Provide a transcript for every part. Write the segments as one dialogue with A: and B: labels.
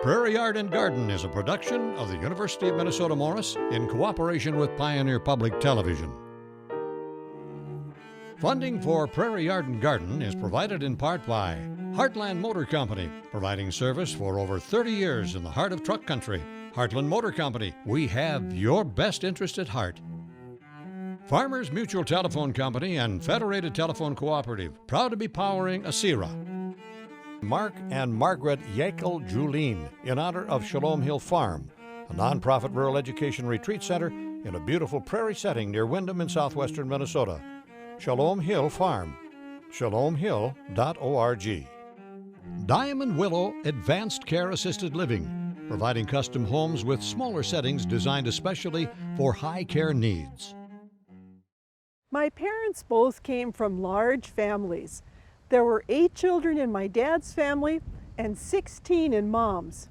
A: Prairie Yard and Garden is a production of the University of Minnesota Morris in cooperation with Pioneer Public Television. Funding for Prairie Yard and Garden is provided in part by Heartland Motor Company, providing service for over 30 years in the heart of truck country. Heartland Motor Company, we have your best interest at heart. Farmers Mutual Telephone Company and Federated Telephone Cooperative, proud to be powering ASERA. Mark and Margaret Yakel Julien, in honor of Shalom Hill Farm, a nonprofit rural education retreat center in a beautiful prairie setting near Windham in southwestern Minnesota. Shalom Hill Farm, shalomhill.org. Diamond Willow Advanced Care Assisted Living, providing custom homes with smaller settings designed especially for high care needs.
B: My parents both came from large families. There were 8 children in my dad's family and 16 in Mom's.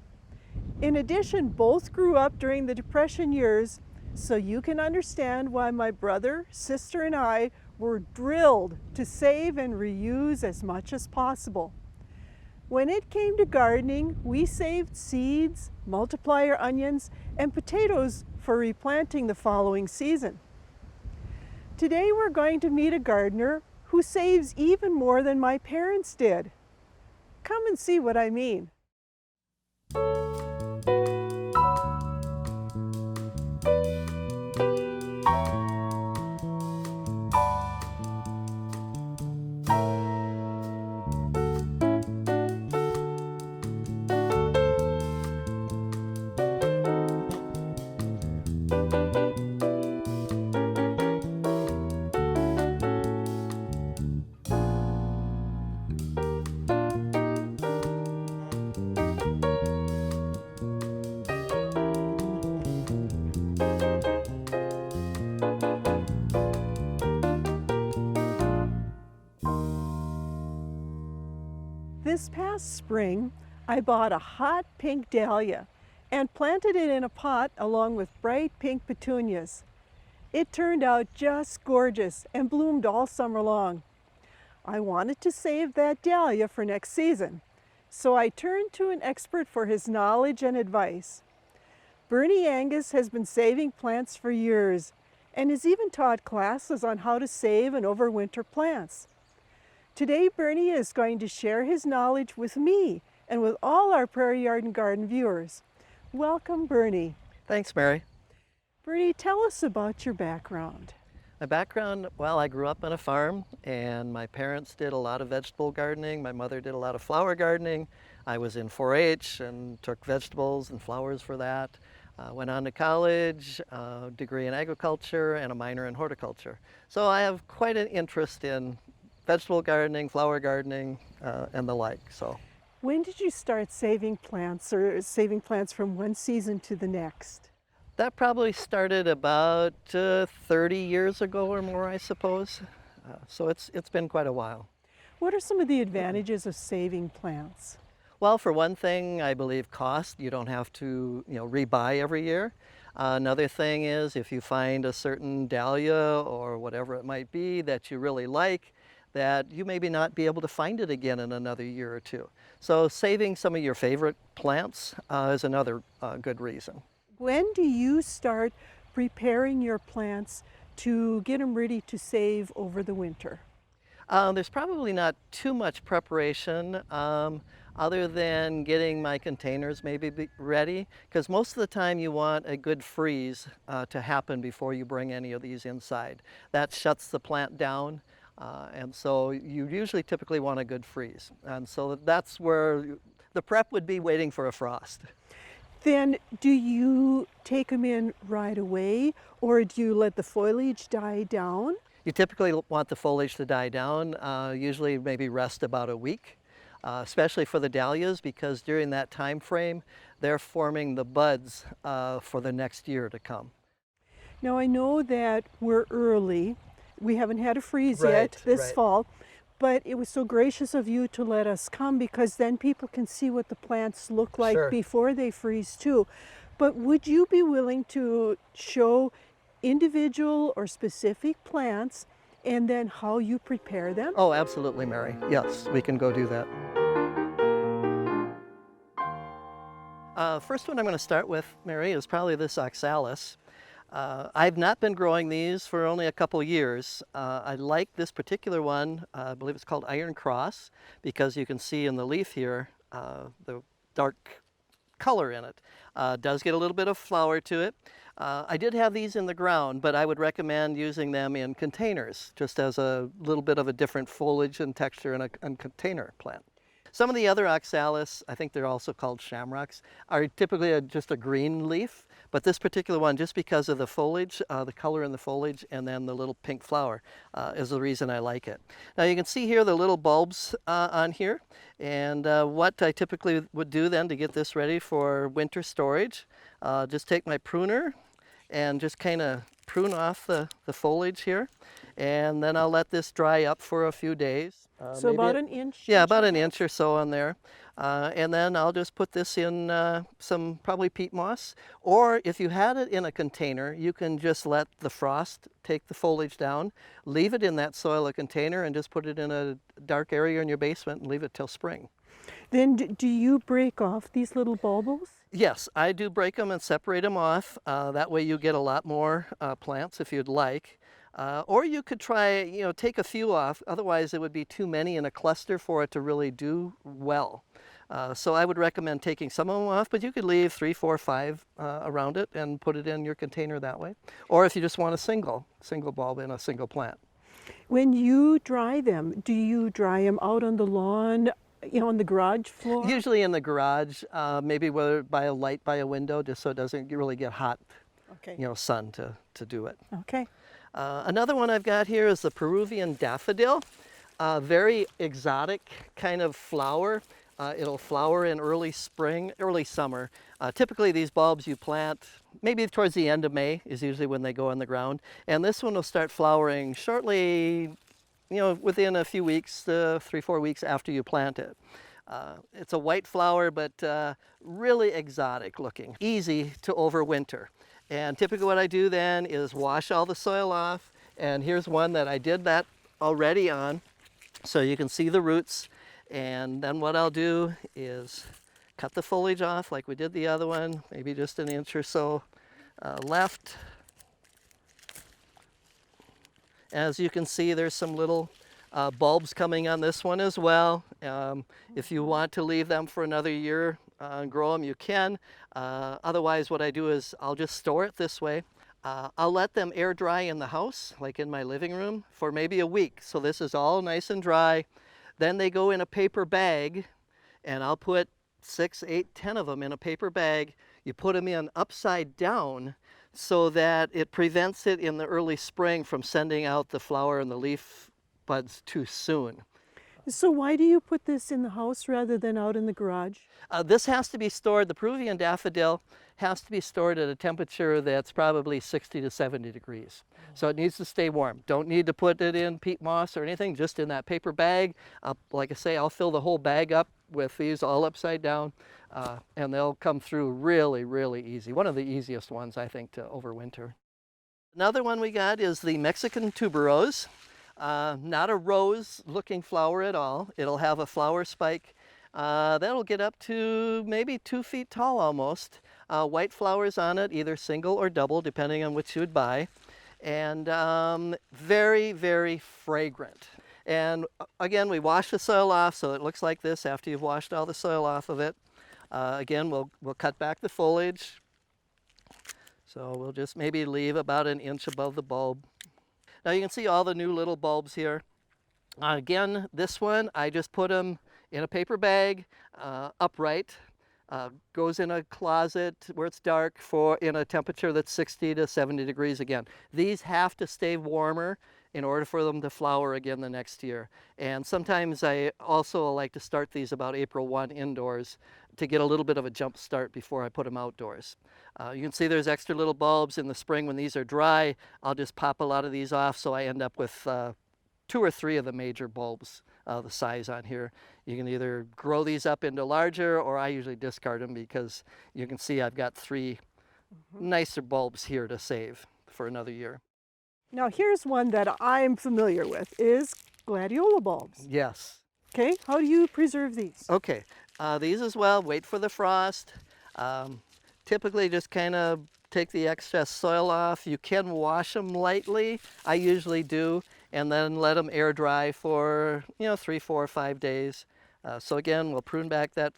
B: In addition, both grew up during the Depression years, so you can understand why my brother, sister, and I were drilled to save and reuse as much as possible. When it came to gardening, we saved seeds, multiplier onions, and potatoes for replanting the following season. Today we're going to meet a gardener who saves even more than my parents did. Come and see what I mean. This past spring, I bought a hot pink dahlia and planted it in a pot along with bright pink petunias. It turned out just gorgeous and bloomed all summer long. I wanted to save that dahlia for next season, so I turned to an expert for his knowledge and advice. Bernie Angus has been saving plants for years and has even taught classes on how to save and overwinter plants. Today, Bernie is going to share his knowledge with me and with all our Prairie Yard and Garden viewers. Welcome, Bernie.
C: Thanks, Mary.
B: Bernie, tell us about your background.
C: My background, well, I grew up on a farm and my parents did a lot of vegetable gardening. My mother did a lot of flower gardening. I was in 4-H and took vegetables and flowers for that. Went on to college, a degree in agriculture and a minor in horticulture. So I have quite an interest in vegetable gardening, flower gardening, and the like. So,
B: when did you start saving plants or saving plants from one season to the next?
C: That probably started about 30 years ago or more, I suppose. So it's been quite a while.
B: What are some of the advantages of saving plants?
C: Well, for one thing, I believe cost. You don't have to, rebuy every year. Another thing is if you find a certain dahlia or whatever it might be that you really like, that you maybe not be able to find it again in another year or two. So saving some of your favorite plants is another good reason.
B: When do you start preparing your plants to get them ready to save over the winter?
C: There's probably not too much preparation other than getting my containers maybe ready, because most of the time you want a good freeze to happen before you bring any of these inside. That shuts the plant down. And so you usually typically want a good freeze. And so that's where the prep would be waiting for a frost.
B: Then do you take them in right away or do you let the foliage die down?
C: You typically want the foliage to die down, usually maybe rest about a week, especially for the dahlias, because during that time frame, they're forming the buds for the next year to come.
B: Now I know that we're early. We haven't had a freeze yet this fall, but it was so gracious of you to let us come because then people can see what the plants look like before they freeze too. But would you be willing to show individual or specific plants and then how you prepare them?
C: Oh, absolutely, Mary. Yes, we can go do that. First one I'm going to start with, Mary, is probably this oxalis. I've not been growing these for only a couple years. I like this particular one, I believe it's called Iron Cross, because you can see in the leaf here the dark color in it. Does get a little bit of flower to it. I did have these in the ground, but I would recommend using them in containers, just as a little bit of a different foliage and texture in a container plant. Some of the other oxalis, I think they're also called shamrocks, are typically just a green leaf, but this particular one, just because of the foliage, the color in the foliage, and then the little pink flower, is the reason I like it. Now you can see here the little bulbs on here, and what I typically would do then to get this ready for winter storage, just take my pruner and just kind of prune off the foliage here, and then I'll let this dry up for a few days.
B: So about an inch?
C: Yeah, about an inch or so on there. And then I'll just put this in some probably peat moss. Or if you had it in a container, you can just let the frost take the foliage down, leave it in that soil or container, and just put it in a dark area in your basement and leave it till spring.
B: Then do you break off these little bulbils?
C: Yes, I do break them and separate them off. That way you get a lot more plants if you'd like. Or you could try, take a few off. Otherwise, it would be too many in a cluster for it to really do well. So I would recommend taking some of them off, but you could leave 3, 4, 5 around it and put it in your container that way. Or if you just want a single bulb in a single plant.
B: When you dry them, do you dry them out on the lawn, on the garage floor?
C: Usually in the garage, maybe whether by a light by a window, just so it doesn't really get hot,
B: Okay.
C: Sun to do it.
B: Okay.
C: Another one I've got here is the Peruvian daffodil. Very exotic kind of flower. It'll flower in early spring, early summer. Typically these bulbs you plant maybe towards the end of May is usually when they go in the ground. And this one will start flowering shortly, within a few weeks, 3, 4 weeks after you plant it. It's a white flower, but really exotic looking, easy to overwinter. And typically what I do then is wash all the soil off. And here's one that I did that already on, so you can see the roots. And then what I'll do is cut the foliage off like we did the other one, maybe just an inch or so left. As you can see, there's some little bulbs coming on this one as well. If you want to leave them for another year and grow them, you can. Otherwise, what I do is I'll just store it this way. I'll let them air dry in the house, like in my living room, for maybe a week. So this is all nice and dry. Then they go in a paper bag, and I'll put 6, 8, 10 of them in a paper bag. You put them in upside down so that it prevents it in the early spring from sending out the flower and the leaf buds too soon.
B: So why do you put this in the house rather than out in the garage?
C: This has to be stored, the Peruvian daffodil has to be stored at a temperature that's probably 60 to 70 degrees. So it needs to stay warm. Don't need to put it in peat moss or anything, just in that paper bag. Like I say, I'll fill the whole bag up with these all upside down, and they'll come through really, really easy. One of the easiest ones, I think, to overwinter. Another one we got is the Mexican tuberose. Not a rose-looking flower at all. It'll have a flower spike that'll get up to maybe 2 feet tall almost. White flowers on it, either single or double, depending on which you would buy. And very, very fragrant. And again, we wash the soil off so it looks like this after you've washed all the soil off of it. Again, we'll cut back the foliage. So we'll just maybe leave about an inch above the bulb. Now you can see all the new little bulbs here. Again, this one, I just put them in a paper bag, upright. Goes in a closet where it's dark in a temperature that's 60 to 70 degrees again. These have to stay warmer in order for them to flower again the next year. And sometimes I also like to start these about April 1 indoors to get a little bit of a jump start before I put them outdoors. You can see there's extra little bulbs in the spring. When these are dry, I'll just pop a lot of these off so I end up with 2 or 3 of the major bulbs, the size on here. You can either grow these up into larger, or I usually discard them because you can see I've got 3 nicer bulbs here to save for another year.
B: Now here's one that I'm familiar with, is gladiola bulbs.
C: Yes.
B: Okay, how do you preserve these?
C: Okay, these as well, wait for the frost. Typically just kind of take the excess soil off. You can wash them lightly. I usually do, and then let them air dry for 3, 4, 5 days. So again, we'll prune back that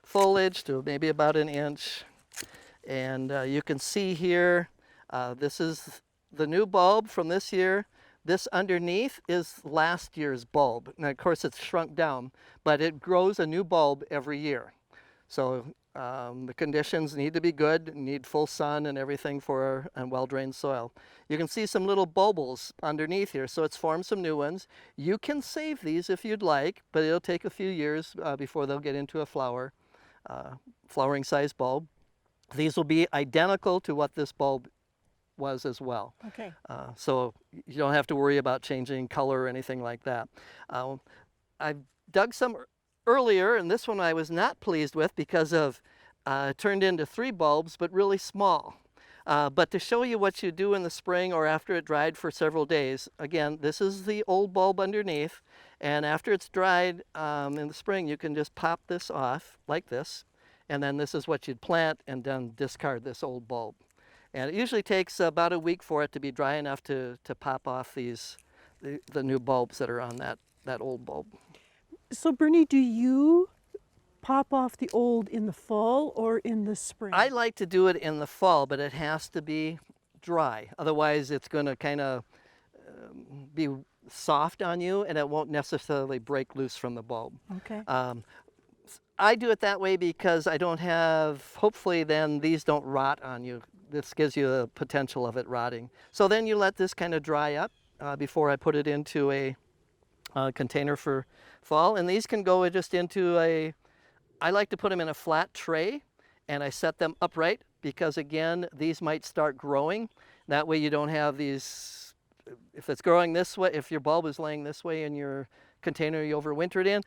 C: foliage to maybe about an inch. And you can see here, this is the new bulb from this year. This underneath is last year's bulb. Now, of course, it's shrunk down, but it grows a new bulb every year. So the conditions need to be good, need full sun and everything and well-drained soil. You can see some little bulbils underneath here, so it's formed some new ones. You can save these if you'd like, but it'll take a few years before they'll get into a flowering size bulb. These will be identical to what this bulb was as well.
B: Okay.
C: So you don't have to worry about changing color or anything like that. I've dug some earlier, and this one I was not pleased with because of turned into 3 bulbs, but really small. But to show you what you do in the spring or after it dried for several days, again, this is the old bulb underneath, and after it's dried in the spring, you can just pop this off like this, and then this is what you'd plant and then discard this old bulb. And it usually takes about a week for it to be dry enough to pop off the new bulbs that are on that old bulb.
B: So Bernie, do you pop off the old in the fall or in the spring?
C: I like to do it in the fall, but it has to be dry. Otherwise, it's going to kind of be soft on you, and it won't necessarily break loose from the bulb.
B: Okay.
C: I do it that way because I don't have, hopefully then these don't rot on you. This gives you the potential of it rotting. So then you let this kind of dry up before I put it into a container for fall. And these can go just into I like to put them in a flat tray, and I set them upright because again, these might start growing. That way you don't have these, if it's growing this way, if your bulb is laying this way in your container you overwintered in,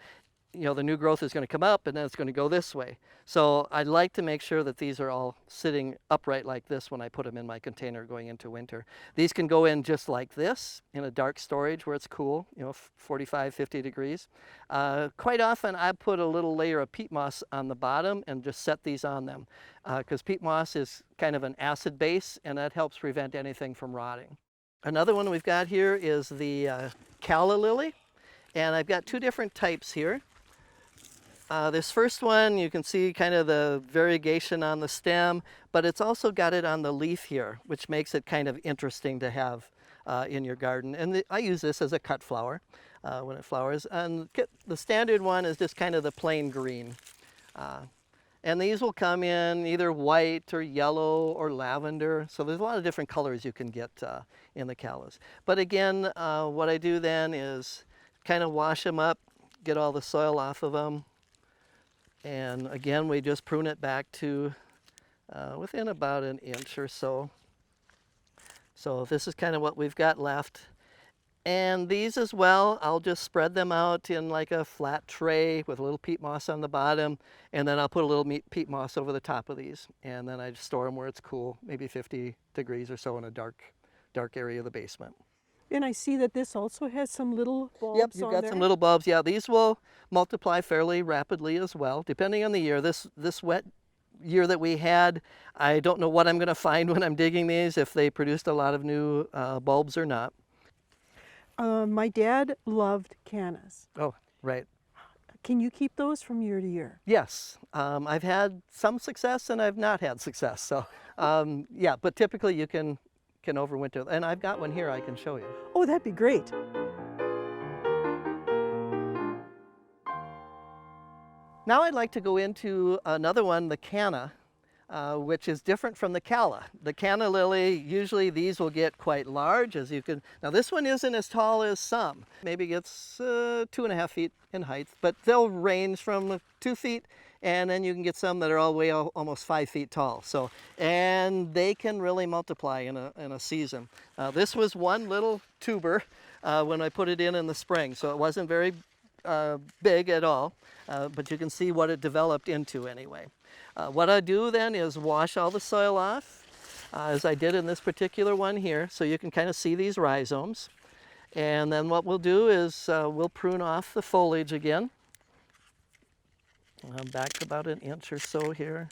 C: the new growth is going to come up and then it's going to go this way. So I like to make sure that these are all sitting upright like this when I put them in my container going into winter. These can go in just like this in a dark storage where it's cool, 45, 50 degrees. Quite often I put a little layer of peat moss on the bottom and just set these on them because peat moss is kind of an acid base and that helps prevent anything from rotting. Another one we've got here is the calla lily, and I've got 2 different types here. This first one, you can see kind of the variegation on the stem, but it's also got it on the leaf here, which makes it kind of interesting to have in your garden. And I use this as a cut flower when it flowers. And the standard one is just kind of the plain green. And these will come in either white or yellow or lavender. So there's a lot of different colors you can get in the callas. But again, what I do then is kind of wash them up, get all the soil off of them. And again, we just prune it back to within about an inch or so. So this is kind of what we've got left. And these as well, I'll just spread them out in like a flat tray with a little peat moss on the bottom. And then I'll put a little peat moss over the top of these. And then I just store them where it's cool, maybe 50 degrees or so in a dark area of the basement.
B: And I see that this also has some little bulbs.
C: Yep, you've got some little bulbs. Yeah, these will multiply fairly rapidly as well, depending on the year. This wet year that we had, I don't know what I'm going to find when I'm digging these, if they produced a lot of new bulbs or not.
B: My dad loved cannas.
C: Oh, right.
B: Can you keep those from year to year?
C: Yes, I've had some success and I've not had success. So yeah, but typically you can overwinter. And I've got one here I can show you.
B: Oh, that'd be great.
C: Now I'd like to go into another one, the canna, which is different from the calla. The canna lily, usually these will get quite large, as you can. Now this one isn't as tall as some. Maybe gets 2.5 feet in height, but they'll range from 2 feet, and then you can get some that are all the way almost 5 feet tall. So, and they can really multiply in a season. This was one little tuber when I put it in the spring, so it wasn't very big at all, but you can see what it developed into anyway. What I do then is wash all the soil off, as I did in this particular one here, so you can kind of see these rhizomes. And then what we'll do is we'll prune off the foliage again. Back about an inch or so here.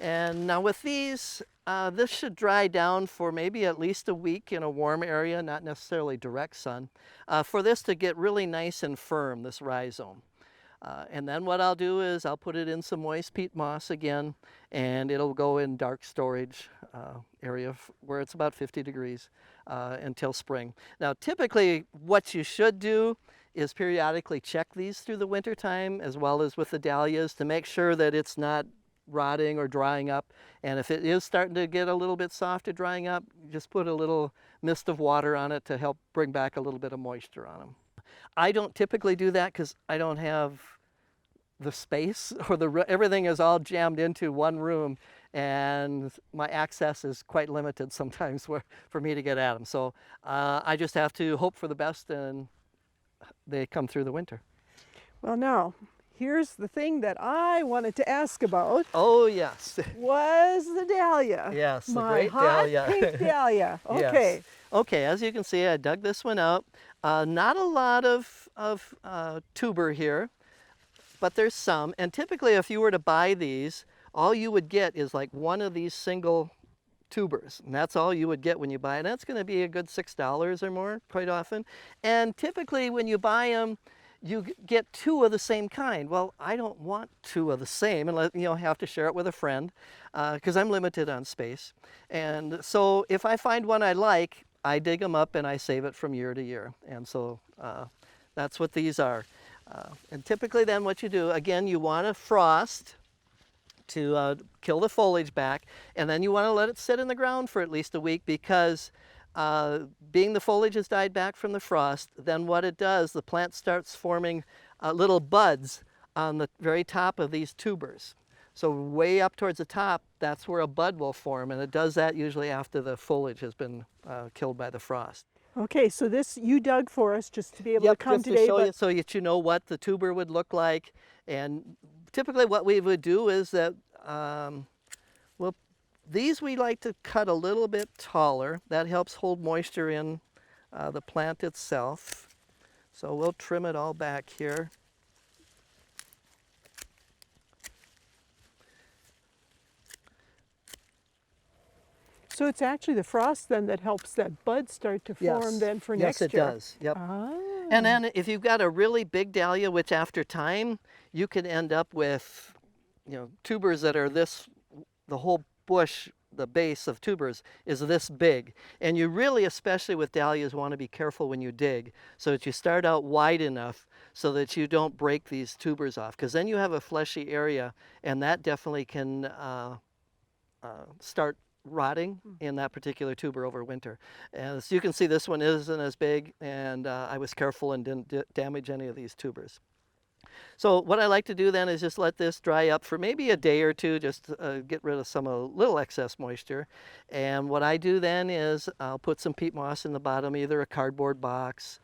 C: And now with these, this should dry down for maybe at least a week in a warm area, not necessarily direct sun, for this to get really nice and firm, this rhizome. And then what I'll do is I'll put it in some moist peat moss again, and it'll go in dark storage area where it's about 50 degrees until spring. Now typically what you should do is periodically check these through the winter time, as well as with the dahlias, to make sure that it's not rotting or drying up. And if it is starting to get a little bit soft or drying up, just put a little mist of water on it to help bring back a little bit of moisture on them. I don't typically do that because I don't have the space, or everything is all jammed into one room, and my access is quite limited sometimes for me to get at them. So I just have to hope for the best, and they come through the winter.
B: Well, now, here's the thing that I wanted to ask about.
C: Oh, yes.
B: Was the dahlia.
C: Yes, the
B: My
C: great
B: hot
C: dahlia.
B: pink dahlia. Okay.
C: Yes. Okay, as you can see, I dug this one out. Not a lot of tuber here, but there's some. And typically, if you were to buy these, all you would get is like one of these single tubers, and that's all you would get when you buy it. And that's going to be a good $6 or more quite often. And typically, when you buy them, you get two of the same kind. Well, I don't want two of the same, unless have to share it with a friend, because I'm limited on space. And so if I find one I like, I dig them up and I save it from year to year. And so that's what these are. And typically then what you do, again, you want to frost to kill the foliage back, and then you want to let it sit in the ground for at least a week, because being the foliage has died back from the frost, then what it does, the plant starts forming little buds on the very top of these tubers. So way up towards the top, that's where a bud will form, and it does that usually after the foliage has been killed by the frost.
B: Okay, so this you dug for us just to be able to come
C: just
B: today.
C: To show you, so that you know what the tuber would look like. And typically what we would do is that, well, these we like to cut a little bit taller. That helps hold moisture in the plant itself. So we'll trim it all back here.
B: So it's actually the frost then that helps that bud start to form then for next year.
C: Yes, it does. Yep.
B: Ah.
C: And then if you've got a really big dahlia, which after time, you can end up with, tubers that are the whole bush, the base of tubers is this big. And you really, especially with dahlias, want to be careful when you dig, so that you start out wide enough so that you don't break these tubers off, because then you have a fleshy area, and that definitely can start rotting in that particular tuber over winter. And as you can see, this one isn't as big, and I was careful and didn't damage any of these tubers. So what I like to do then is just let this dry up for maybe a day or two, just to get rid of some little excess moisture. And what I do then is I'll put some peat moss in the bottom, either a cardboard box,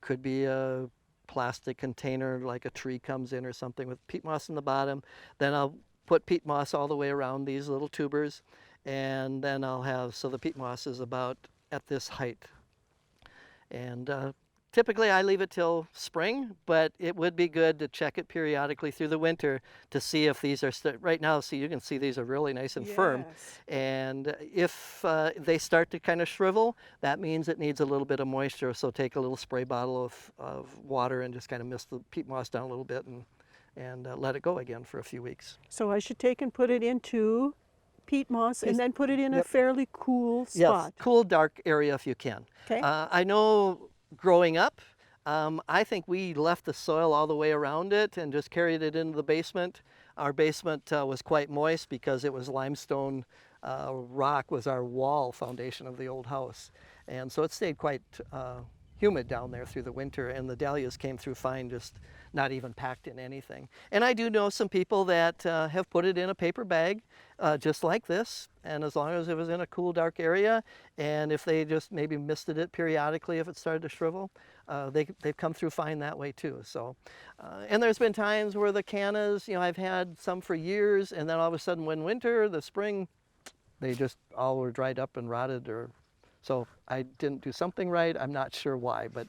C: could be a plastic container like a tree comes in or something, with peat moss in the bottom. Then I'll put peat moss all the way around these little tubers, and then I'll have, so the peat moss is about at this height. And typically I leave it till spring, but it would be good to check it periodically through the winter to see if these are, right now, see, you can see these are really nice and firm. And if they start to kind of shrivel, that means it needs a little bit of moisture. So take a little spray bottle of water and just kind of mist the peat moss down a little bit, and let it go again for a few weeks.
B: So I should take and put it into peat moss and then put it in a fairly cool spot.
C: Yes, cool, dark area if you can.
B: Okay.
C: I know growing up, I think we left the soil all the way around it and just carried it into the basement. Our basement was quite moist because it was limestone rock was our wall foundation of the old house. And so it stayed quite humid down there through the winter, and the dahlias came through fine, just not even packed in anything. And I do know some people that have put it in a paper bag just like this, and as long as it was in a cool, dark area, and if they just maybe misted it periodically if it started to shrivel, they've come through fine that way too. So, and there's been times where the cannas, I've had some for years, and then all of a sudden when winter, the spring, they just all were dried up and rotted, or so I didn't do something right. I'm not sure why, but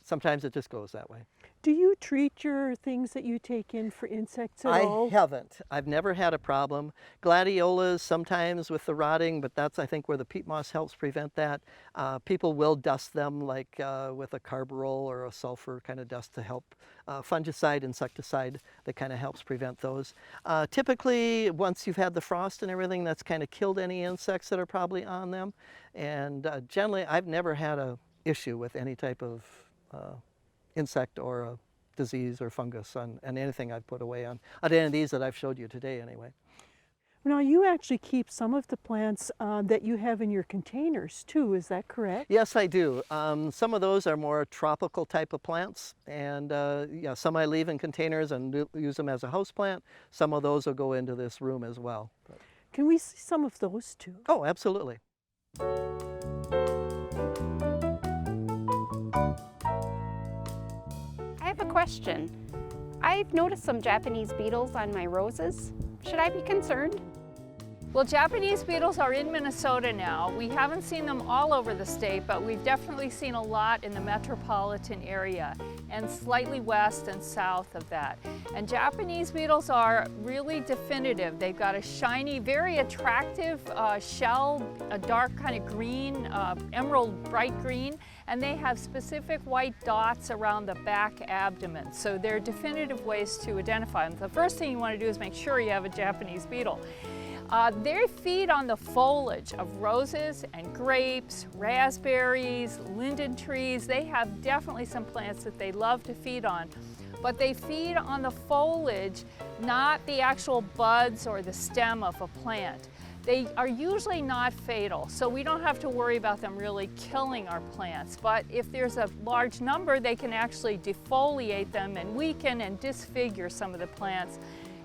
C: sometimes it just goes that way.
B: Do you treat your things that you take in for insects at all?
C: I haven't. I've never had a problem. Gladiolas sometimes with the rotting, but that's I think where the peat moss helps prevent that. People will dust them like with a carbaryl or a sulfur kind of dust to help. Fungicide, insecticide that kind of helps prevent those. Typically, once you've had the frost and everything, that's kind of killed any insects that are probably on them. And generally, I've never had a issue with any type of insect or a disease or fungus on anything I've put away on any of these that I've showed you today anyway.
B: Now, you actually keep some of the plants that you have in your containers too, is that correct?
C: Yes, I do. Some of those are more tropical type of plants, and yeah, some I leave in containers and use them as a house plant. Some of those will go into this room as well.
B: Can we see some of those too?
C: Oh, absolutely.
D: I have a question. I've noticed some Japanese beetles on my roses. Should I be concerned?
E: Well, Japanese beetles are in Minnesota now. We haven't seen them all over the state, but we've definitely seen a lot in the metropolitan area and slightly west and south of that. And Japanese beetles are really definitive. They've got a shiny, very attractive shell, a dark kind of green, emerald bright green, and they have specific white dots around the back abdomen. So they're definitive ways to identify them. The first thing you want to do is make sure you have a Japanese beetle. They feed on the foliage of roses and grapes, raspberries, linden trees. They have definitely some plants that they love to feed on, but they feed on the foliage, not the actual buds or the stem of a plant. They are usually not fatal, so we don't have to worry about them really killing our plants. But if there's a large number, they can actually defoliate them and weaken and disfigure some of the plants.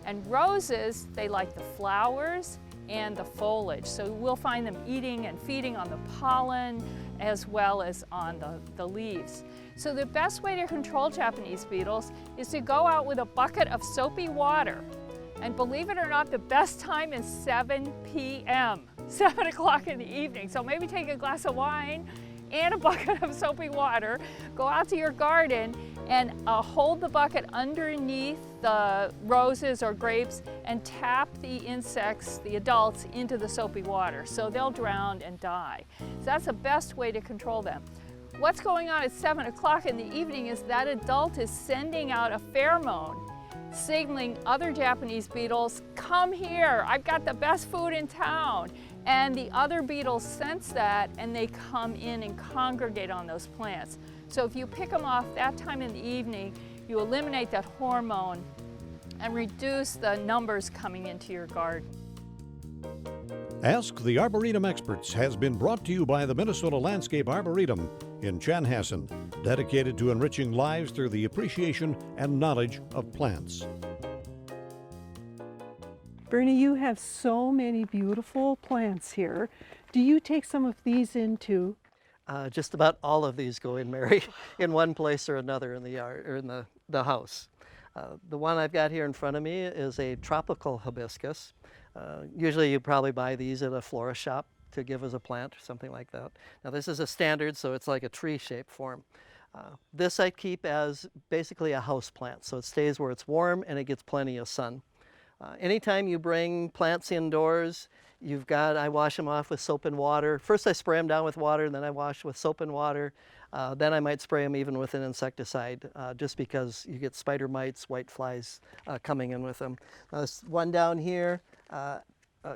E: And roses, they like the flowers and the foliage. So we'll find them eating and feeding on the pollen as well as on the leaves. So the best way to control Japanese beetles is to go out with a bucket of soapy water. And believe it or not, the best time is 7 p.m., 7 o'clock in the evening. So maybe take a glass of wine and a bucket of soapy water, go out to your garden and hold the bucket underneath the roses or grapes and tap the insects, the adults, into the soapy water. So they'll drown and die. So that's the best way to control them. What's going on at 7 o'clock in the evening is that adult is sending out a pheromone, signaling other Japanese beetles, come here, I've got the best food in town. And the other beetles sense that and they come in and congregate on those plants. So if you pick them off that time in the evening, you eliminate that hormone and reduce the numbers coming into your garden.
A: Ask the Arboretum Experts has been brought to you by the Minnesota Landscape Arboretum in Chanhassen, dedicated to enriching lives through the appreciation and knowledge of plants.
B: Bernie, you have so many beautiful plants here. Do you take some of these in too?
C: Just about all of these go in, Mary, in one place or another in the yard or in the house. The one I've got here in front of me is a tropical hibiscus. Usually you probably buy these at a florist shop to give as a plant or something like that. Now this is a standard, so it's like a tree-shaped form. This I keep as basically a house plant, so it stays where it's warm and it gets plenty of sun. Anytime you bring plants indoors, I wash them off with soap and water. First I spray them down with water, then I wash with soap and water. Then I might spray them even with an insecticide, just because you get spider mites, white flies coming in with them. This one down here,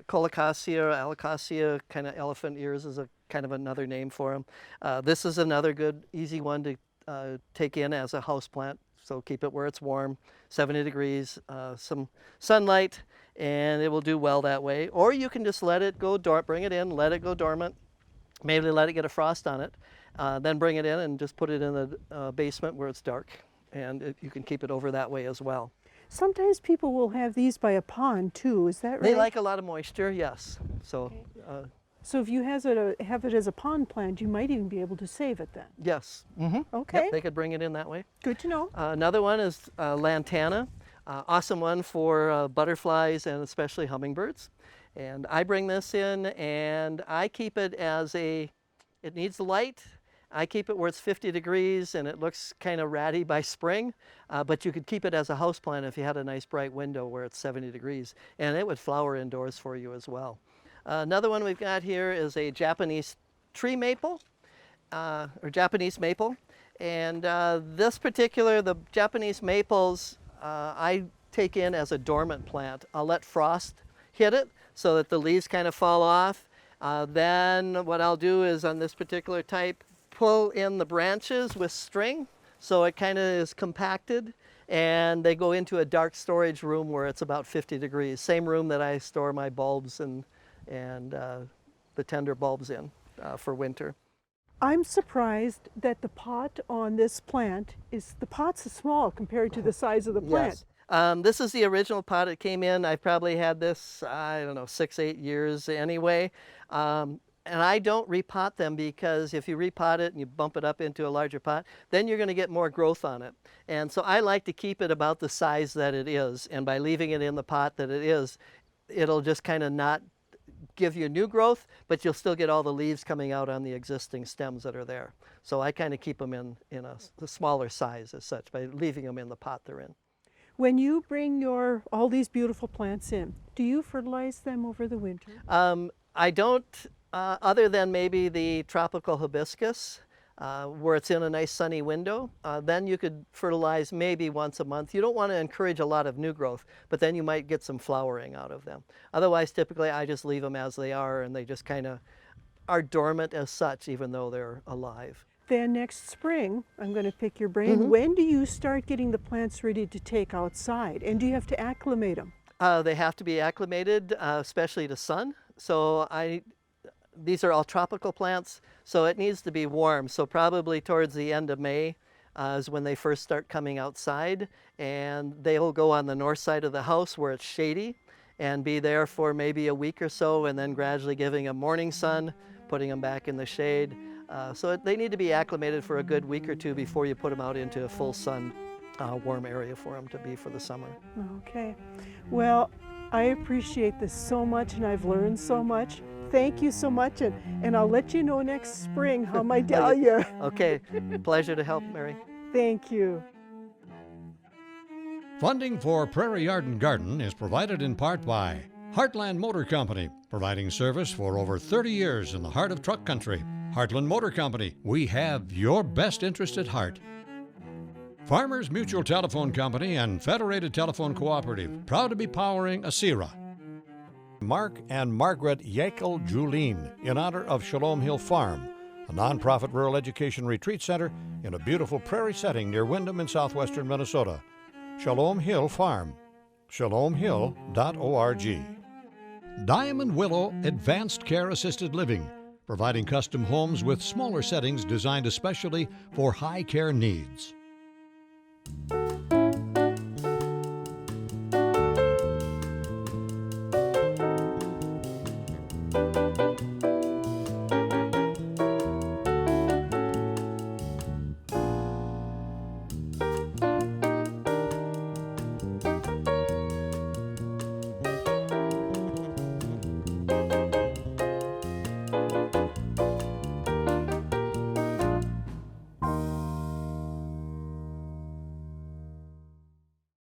C: Colocasia or Alocasia, kind of elephant ears is a kind of another name for them. This is another good, easy one to take in as a house plant. So keep it where it's warm, 70 degrees, some sunlight, and it will do well that way. Or you can just let it go, bring it in, let it go dormant, maybe let it get a frost on it, then bring it in and just put it in the basement where it's dark. And you can keep it over that way as well.
B: Sometimes people will have these by a pond too, is that right?
C: They like a lot of moisture, yes. So.
B: Okay. So if you have it as a pond plant, you might even be able to save it then.
C: Yes. Mm-hmm.
B: Okay.
C: Yep, they could bring it in that way.
B: Good to know.
C: Another one is lantana. Awesome one for butterflies and especially hummingbirds. And I bring this in and I keep it as it needs light I keep it where it's 50 degrees and it looks kind of ratty by spring, but you could keep it as a houseplant if you had a nice bright window where it's 70 degrees, and it would flower indoors for you as well. Another one we've got here is a Japanese tree maple, or Japanese maple. And this particular, the Japanese maples, I take in as a dormant plant. I'll let frost hit it so that the leaves kind of fall off. Then what I'll do is on this particular type, pull in the branches with string so it kind of is compacted, and they go into a dark storage room where it's about 50 degrees. Same room that I store my bulbs and the tender bulbs in for winter.
B: I'm surprised that the pot on this plant the pot's small compared to the size of the plant.
C: Yes. This is the original pot it came in. I've probably had this, I don't know, 6-8 years anyway. And I don't repot them because if you repot it and you bump it up into a larger pot, then you're going to get more growth on it. And so I like to keep it about the size that it is. And by leaving it in the pot that it is, it'll just kind of not give you new growth, but you'll still get all the leaves coming out on the existing stems that are there. So I kind of keep them in a smaller size as such by leaving them in the pot they're in.
B: When you bring all these beautiful plants in, do you fertilize them over the winter?
C: I don't, other than maybe the tropical hibiscus, where it's in a nice sunny window. Then you could fertilize maybe once a month. You don't want to encourage a lot of new growth, but then you might get some flowering out of them. Otherwise, typically I just leave them as they are, and they just kind of are dormant as such, even though they're alive.
B: Then next spring, I'm going to pick your brain. When do you start getting the plants ready to take outside? And do you have to acclimate them?
C: They have to be acclimated, especially to sun. So these are all tropical plants, so it needs to be warm. So probably towards the end of May is when they first start coming outside, and they'll go on the north side of the house where it's shady and be there for maybe a week or so, and then gradually giving them morning sun, putting them back in the shade. So they need to be acclimated for a good week or two before you put them out into a full sun, warm area for them to be for the summer.
B: Okay. Well, I appreciate this so much, and I've learned so much. Thank you so much, and I'll let you know next spring how my dahlia.
C: Okay, pleasure to help, Mary.
B: Thank you.
A: Funding for Prairie Yard and Garden is provided in part by Heartland Motor Company, providing service for over 30 years in the heart of truck country. Heartland Motor Company, we have your best interest at heart. Farmers Mutual Telephone Company and Federated Telephone Cooperative, proud to be powering ASERA. Mark and Margaret Yakel Julien, in honor of Shalom Hill Farm, a nonprofit rural education retreat center in a beautiful prairie setting near Windham in southwestern Minnesota. Shalom Hill Farm, shalomhill.org. Diamond Willow Advanced Care Assisted Living, providing custom homes with smaller settings designed especially for high care needs.